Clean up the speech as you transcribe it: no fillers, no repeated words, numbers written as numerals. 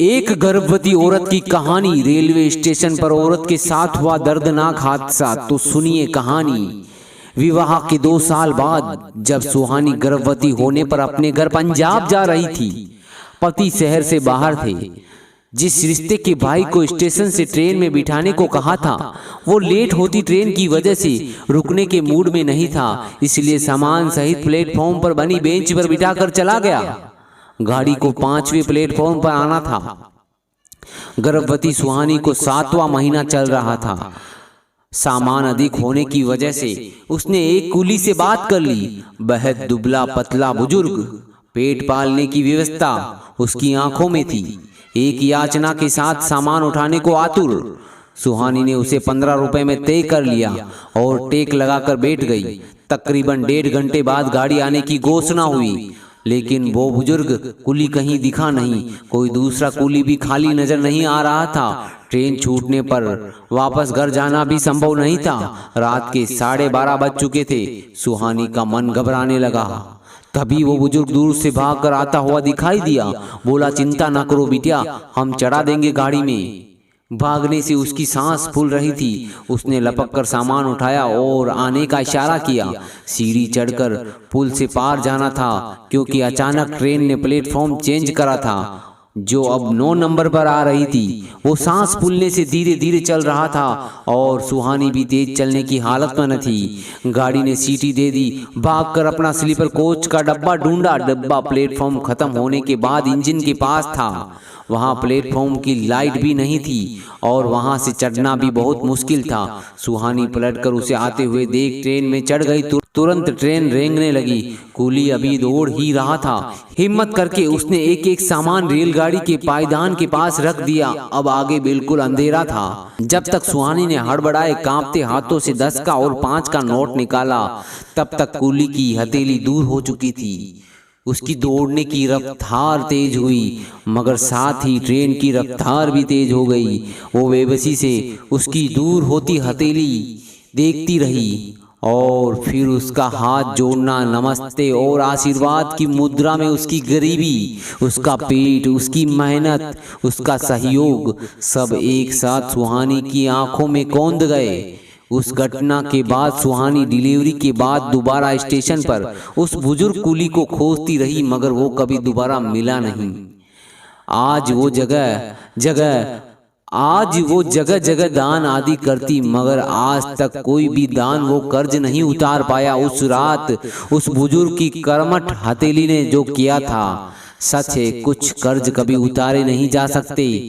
एक गर्भवती औरत की कहानी। रेलवे स्टेशन पर औरत के साथ हुआ दर्दनाक हादसा। तो सुनिए कहानी। विवाह के 2 साल बाद जब सुहानी गर्भवती होने पर अपने घर पंजाब जा रही थी, पति शहर से बाहर थे। जिस रिश्ते के भाई को स्टेशन से ट्रेन में बिठाने को कहा था, वो लेट होती ट्रेन की वजह से रुकने के मूड में नहीं था, इसलिए सामान सहित प्लेटफॉर्म पर बनी बेंच पर बिठाकर चला गया। गाड़ी को 5वें प्लेटफॉर्म पर आना था। गर्भवती सुहानी को 7वां महीना चल रहा था। सामान अधिक होने की वजह से उसने एक कुली से बात कर ली। बेहद दुबला पतला बुजुर्ग, पेट पालने की व्यवस्था उसकी आंखों में थी। एक याचना के साथ सामान उठाने को आतुर। सुहानी ने उसे 15 रुपए में तय कर लिया और टेक लगाकर बैठ गई। तकरीबन 1.5 घंटे बाद गाड़ी आने की घोषणा हुई, लेकिन वो बुजुर्ग कुली कहीं दिखा नहीं। कोई दूसरा कुली भी खाली नजर नहीं आ रहा था। ट्रेन छूटने पर वापस घर जाना भी संभव नहीं था। रात के 12:30 बज चुके थे। सुहानी का मन घबराने लगा। तभी वो बुजुर्ग दूर से भागकर आता हुआ दिखाई दिया। बोला, चिंता ना करो बिटिया, हम चढ़ा देंगे गाड़ी में। भागने से उसकी सांस फूल रही थी। उसने लपक कर सामान उठाया और आने का इशारा किया। सीढ़ी चढ़कर पुल से पार जाना था, क्योंकि अचानक ट्रेन ने प्लेटफॉर्म चेंज करा था, जो अब 9 नंबर पर आ रही थी। वो सांस फूलने से धीरे धीरे चल रहा था और सुहानी भी तेज चलने की हालत में न थी। गाड़ी ने सीटी दे दी। भागकर अपना स्लीपर कोच का डब्बा ढूंढा। डब्बा प्लेटफॉर्म खत्म होने के बाद इंजन के पास था। वहां प्लेटफॉर्म की लाइट भी नहीं थी और वहां से चढ़ना भी बहुत मुश्किल था। सुहानी पलटकर उसे आते हुए देख ट्रेन में चढ़ गई। तुरंत ट्रेन रेंगने लगी। कुली अभी दौड़ ही रहा था। हिम्मत करके उसने एक एक सामान रेलगाड़ी के पायदान के पास रख दिया। अब आगे बिल्कुल अंधेरा था। जब तक सुहानी ने हड़बड़ाए कांपते हाथों से 10 का और 5 का नोट निकाला, तब तक कुली की हथेली दूर हो चुकी थी। उसकी दौड़ने की रफ्तार तेज हुई, मगर साथ ही ट्रेन की रफ्तार भी तेज हो गई। वो बेबसी से उसकी दूर होती हथेली देखती रही और फिर उसका हाथ जोड़ना, नमस्ते और आशीर्वाद की मुद्रा में उसकी गरीबी, उसका पेट, उसकी मेहनत, उसका सहयोग सब एक साथ सुहानी की आंखों में कौंध गए। उस घटना के बाद सुहानी डिलीवरी के बाद दोबारा स्टेशन पर उस बुजुर्ग कुली को खोजती रही, मगर वो कभी दोबारा मिला नहीं। आज वो जगह जगह दान आदि करती, मगर आज तक कोई भी दान वो कर्ज नहीं उतार पाया। उस रात उस बुजुर्ग की कर्मठ हथेली ने जो किया था, सच है, कुछ कर्ज कभी उतारे नहीं जा सकते।